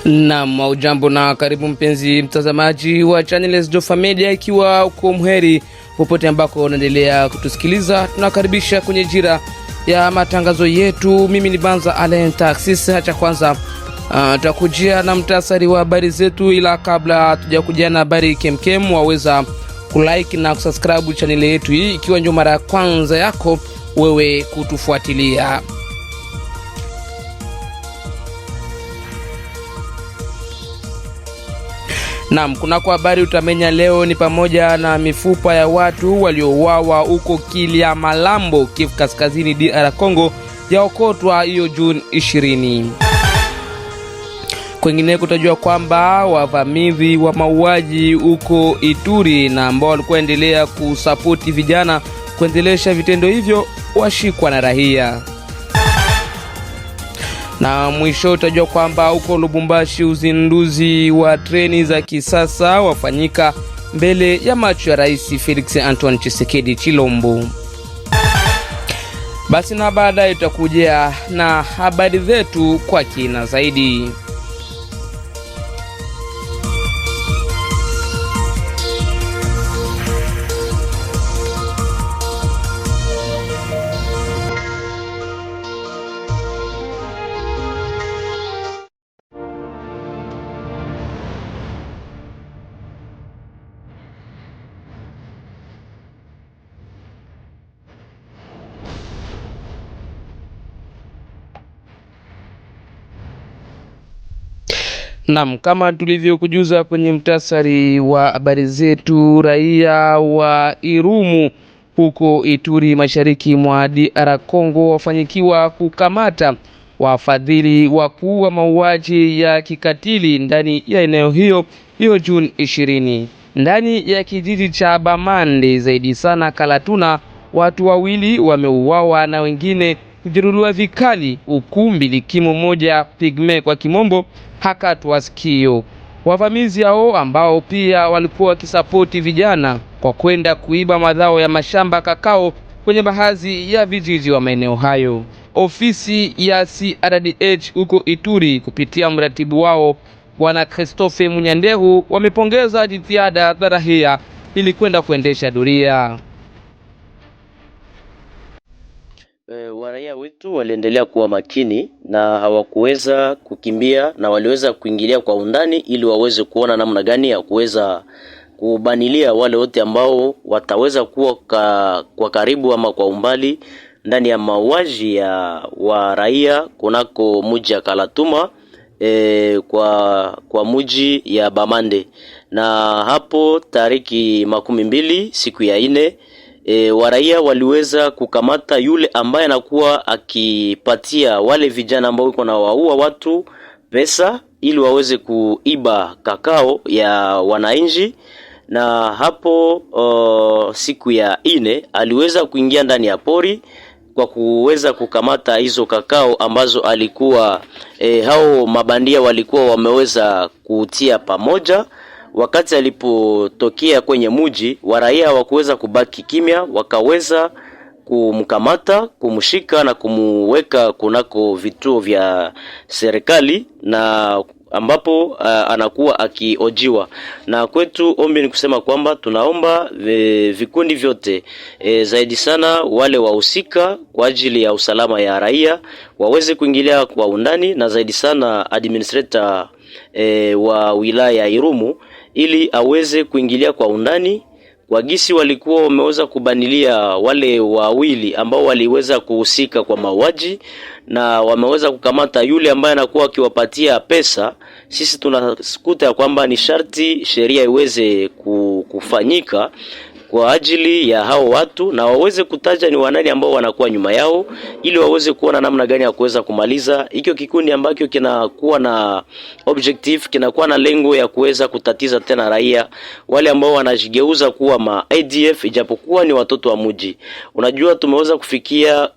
Naam, ujambo na karibu mpenzi mtazamaji wa channel Jofa Media, ikiwa uko mheri popote ambako unaendelea kutusikiliza. Tunakaribisha kwenye jira ya matangazo yetu. Mimi ni Banza Alain Taxis. Acha kwanza tutakujia na mtasari wa habari zetu, ila kabla tujakujia na habari kemkem, waweza kulike na kusubscribe channel yetu hii ikiwa ndio mara ya kwanza yako wewe kutufuatilia. Naam, kuna kwa habari utamenya leo ni pamoja na mifupa ya watu waliouawa huko Kiliamalambo, Kivu Kaskazini, DR Congo, yaokotwa hiyo Juni 20. Kwengine kutajua kwamba wavamizi wa mauaji huko Ituri na ambao walikuwa endelea kusapoti vijana kuendelesha vitendo hivyo washikwa na raia. Na mwisho utajua kwamba huko Lubumbashi uzinduzi wa treni za kisasa wafanyika mbele ya macho ya Rais Felix Antoine Tshisekedi Chilombo. Basi na baadaye tutakujia na habari zetu kwa kina zaidi. Naam, kama tulivyokujuza kwenye mtasari wa habari zetu, raia wa Irumu huko Ituri mashariki mwa DR Congo wafanyikiwa kukamata wafadhili wakuu wa mauaji ya kikatili ndani ya eneo hiyo Juni 20. Ndani ya kijiji cha Bamande, zaidi sana Kalatuna, watu wawili wameuawa na wengine kujeruhiwa vikali, ukumbi likimo moja pigme kwa kimombo hakatwa sikio. Wavamizi hao ambao pia walikuwa wakisapoti vijana kwa kwenda kuiba mazao ya mashamba kakao kwenye baadhi ya vijiji wa maeneo hayo. Ofisi ya CRDH huko Ituri kupitia mratibu wao Bwana Christophe Munyandehu wamepongeza jitihada za raia ili kwenda kuendesha doria. Waraia wetu waliendelea kuwa makini na hawakuweza kukimbia, na waliweza kuingilia kwa undani ili waweze kuona namna gani ya kuweza kubanilia wale wote ambao wataweza kuwa kwa karibu ama kwa umbali ndani ya mauaji ya wa raia kunako mji ya Kalatuma kwa mji ya Bamande. Na hapo tariki 12 siku ya 4 waraia waliweza kukamata yule ambaye anakuwa akipatia wale vijana ambao wiko na waua watu pesa ili waweze kuiba kakao ya wananchi. Na hapo siku ya 4 aliweza kuingia ndani ya pori kwa kuweza kukamata hizo kakao ambazo alikuwa hao mabandia walikuwa wameweza kutia pamoja. Wakati alipotokea kwenye mji, waraia hawakuweza kubaki kimya, wakaweza kumkamata, kumshika na kumuweka kunako vituo vya serikali na ambapo anakuwa akiojiwa. Na kwetu ombi ni kusema kwamba tunaomba vikundi vyote zaidi sana wale wahusika kwa ajili ya usalama ya raia waweze kuingilia kwa undani, na zaidi sana administrator wa wilaya ya Irumu ili aweze kuingilia kwa undani kwa gisi walikuwa wameweza kubanilia wale wawili ambao waliweza kuhusika kwa mauaji, na wameweza kukamata yule ambaye anakuwa akiwapatia pesa. Sisi tunasikuta ya kwamba ni sharti sheria iweze kufanyika kwa ajili ya hao watu na waweze kutaja ni wanani ambao wanakuwa nyuma yao ili waweze kuona namna gani ya kuweza kumaliza hicho kikundi ambacho kinakuwa na objective, kinakuwa na lengo ya kuweza kutatiza tena raia wale ambao wanajigeuza kuwa ma ADF ijapokuwa ni watoto wa mji. Unajua tumeweza kufikia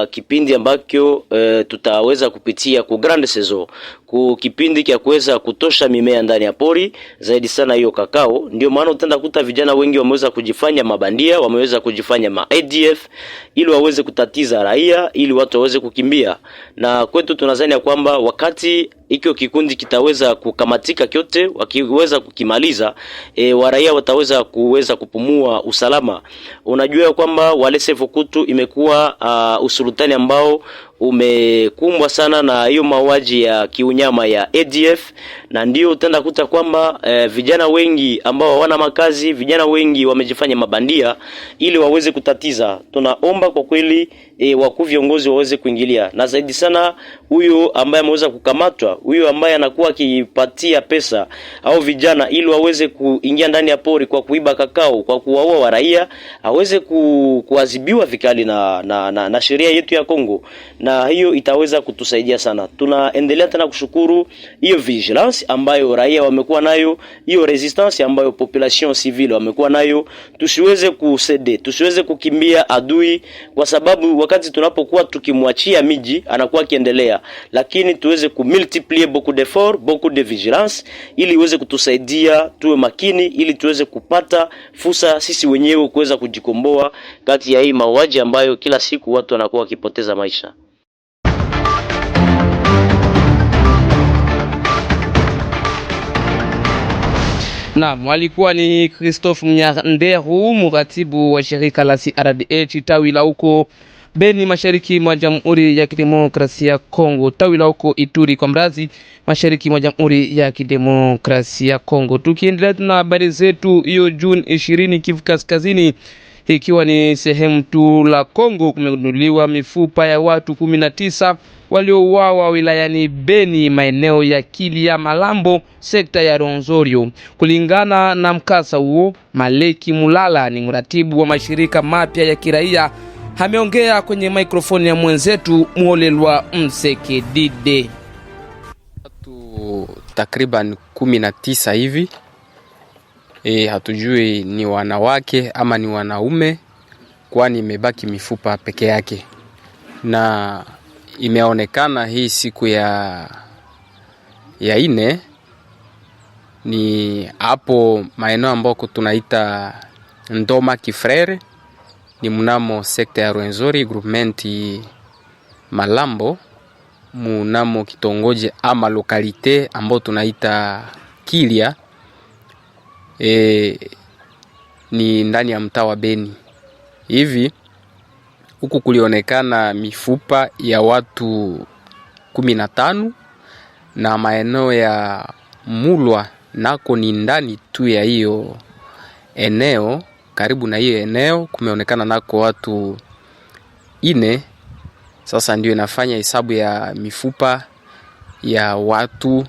kipindi ambacho tutaweza kupitia ku grande saison kipindi cha kuweza kutosha mimea ndani ya pori, zaidi sana hiyo kakao. Ndio maana utaenda kuta vijana wengi wameweza kujifanya mabandia, wameweza kujifanya ma ADF ili waweze kutatiza raia, ili watu waweze kukimbia. Na kwetu tunadhani kwamba wakati hiki kikundi kitaweza kukamatika kyote, wakiweza kukimaliza, waraia wataweza kupumua usalama. Unajua kwamba wale Sefukutu imekuwa usultani ambao umekumbwa sana na hiyo mauaji ya kiunyama ya ADF, na ndio utaenda kuta kwamba vijana wengi ambao hawana makazi, vijana wengi wamejifanya mabandia ili waweze kutatiza. Tunaomba kwa kweli wakuu viongozi waweze kuingilia, na zaidi sana huyo ambaye ameweza kukamatwa, huyo ambaye anakuwa akipatia pesa au vijana ili waweze kuingia ndani ya pori kwa kuiba kakao, kwa kuwaua waraia, aweze kuadhibiwa vikali na sheria yetu ya Kongo, na hiyo itaweza kutusaidia sana. Tunaendelea tena kushukuru hiyo vigilance ambayo raia wamekuwa nayo, hiyo resistance ambayo population civile wamekuwa nayo. Tusiweze kusede, tusiweze kukimbia adui, kwa sababu wakati tunapokuwa tukimwachia miji anakuwa akiendelea, lakini tuweze kumultiplier beaucoup d'efforts, beaucoup de vigilance, ili iweze kutusaidia tuwe makini, ili tuweze kupata fursa sisi wenyewe kuweza kujikomboa kati ya hii mauaji ambayo kila siku watu wanakuwa wakipoteza maisha. Naam, walikuwa ni Christophe Mnyanderu, mratibu wa shirika la CRDH tawi la huko Beni, mashariki mwa Jamhuri ya Kidemokrasia ya Kongo, tawi la huko Ituri kwa mrazi, mashariki mwa Jamhuri ya Kidemokrasia ya Kongo. Tukiendelea na habari zetu, hiyo Juni 20 Kivu Kaskazini, ikiwa ni sehemu tu la Kongo, kumegunduliwa mifupa ya watu 19 waliouawa wilayani Beni, maeneo ya Kilia Malambo, sekta ya Ronzorio. Kulingana na mkasa huo, Maleki Mulala ni mratibu wa mashirika mapya ya kiraia, ameongea kwenye mikrofoni ya mwenzetu Mwolelwa Msekedide. Watu takriban 19 hivi, hatujui ni wanawake ama ni wanaume, kwani imebaki mifupa peke yake. Na imeonekana hii siku ya 4 ni hapo maeneo ambako tunaita Ndoma Kifrere, ni mnamo sekta ya Rwenzori groupement Malambo, mnamo kitongoji ama lokalite ambao tunaita Kilia, ni ndani ya mtaa wa Beni. Hivi huku kulionekana mifupa ya watu 15, na maeneo ya Mulwa nako ni ndani tu ya hiyo eneo. Karibu na hiyo eneo kumeonekana nako watu 4. Sasa ndio inafanya hesabu ya mifupa ya watu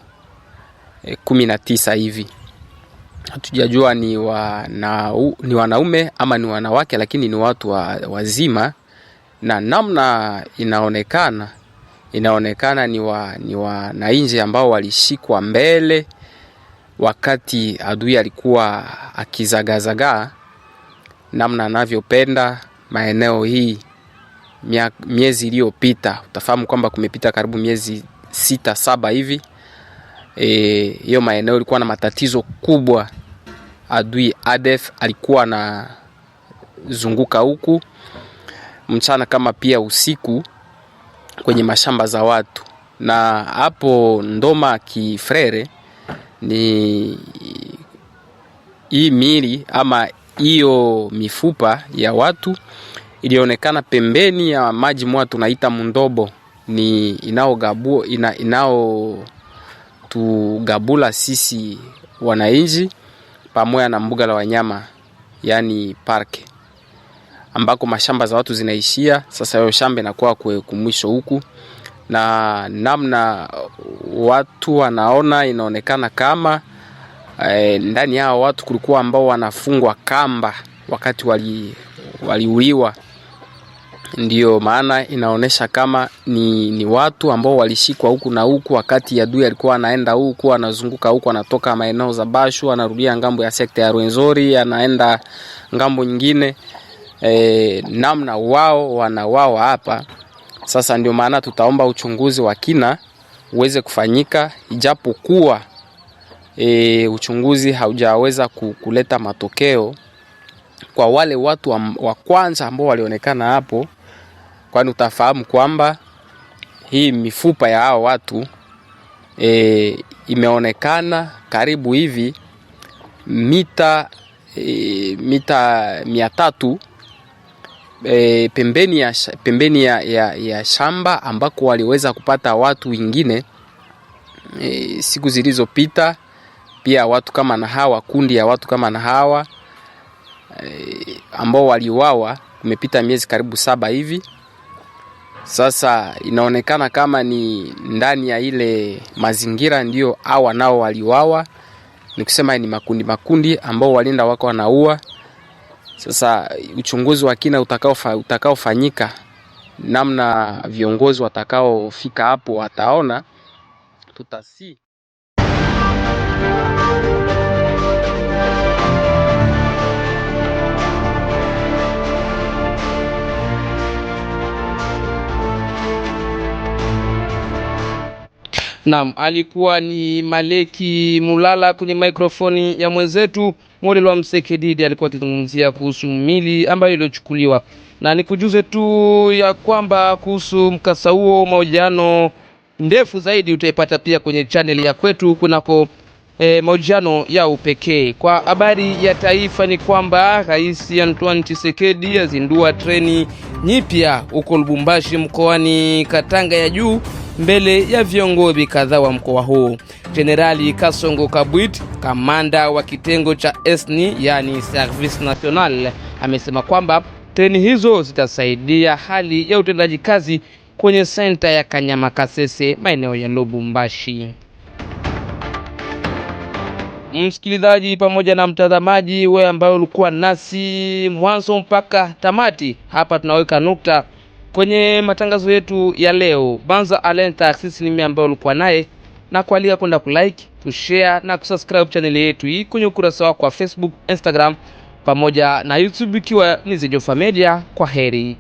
19 hivi. Hatujajua ni wanaume ama ni wanawake, lakini ni watu wazima. Na namna inaonekana ni wananchi ambao walishikwa mbele wakati adui alikuwa akizagazaga namna anavyopenda maeneo hii miezi iliyopita. Utafahamu kwamba kumepita karibu miezi 6-7 hivi. Hiyo maeneo ilikuwa na matatizo kubwa. Adui ADF alikuwa na zunguka huku mchana kama pia usiku kwenye mashamba za watu. Na hapo Ndoma Kifrere ni hii mili ama hiyo mifupa ya watu ilionekana pembeni ya maji mwa tunaita Mundobo, ni inao tugabula sisi wananchi pamoja na mbuga la wanyama, yani park, ambako mashamba za watu zinaishia. Sasa hiyo shamba inakuwa kumwisho huku, na namna watu wanaona inaonekana kama ndani yao watu kulikuwa ambao wanafungwa kamba wakati waliuliwa. Ndio maana inaonesha kama ni watu ambao walishikwa huku na huku, wakati adui alikuwa anaenda huku, anazunguka huku, anatoka maeneo za Bashu anarudia ngambo ya sekta ya Rwenzori, anaenda ngambo nyingine. Namna wao wanawao hapa. Sasa ndio maana tutaomba uchunguzi wa kina uweze kufanyika, ijapokuwa uchunguzi haujaweza kuleta matokeo kwa wale watu wa kwanza ambao walionekana hapo, kwani utafahamu kwamba hii mifupa ya hao watu imeonekana karibu hivi mita 300 pembeni ya shamba ambako waliweza kupata watu wengine siku zilizopita. Pia watu kama na hawa, kundi ya watu kama na hawa ambao waliuawa kumepita miezi karibu 7 hivi. Sasa inaonekana kama ni ndani ya ile mazingira ndio hawa nao waliuawa. Ni kusema ni makundi ambao walinda wako wanaua. Sasa uchunguzi wa kina utakaofanyika, namna viongozi watakaofika hapo wataona, tutasi. Naam, alikuwa ni Maleki Mulala kwenye mikrofoni ya mwenzetu Model wa Msekedidi. Alikuwa akizungumzia kuhusu mili ambayo iliyochukuliwa, na nikujuze tu ya kwamba kuhusu mkasa huo, mahojiano ndefu zaidi utaipata pia kwenye channel ya kwetu kunako mahojiano ya upekee. Kwa habari ya taifa ni kwamba Rais Antoine Tshisekedi azindua treni nyipya huko Lubumbashi mkoani Katanga ya juu mbele ya viongozi kadhaa wa mkoa huu. Generali Kasongo Kabwit, kamanda wa kitengo cha ESNI yani Service National, amesema kwamba treni hizo zitasaidia hali ya utendaji kazi kwenye senta ya Kanyama Kasese maeneo ya Lubumbashi. Msikilizaji pamoja na mtazamaji wewe ambaye ulikuwa nasi mwanzo mpaka tamati, hapa tunaweka nukta kwenye matangazo yetu ya leo. Banza Alenta sisi ni mimi ambaye ulikuwa naye, na kualika kwenda kulike, kushare na kusubscribe channel yetu hii kwenye ukurasa wako wa Facebook, Instagram pamoja na YouTube ikiwa ni Zijofa Media. Kwa heri.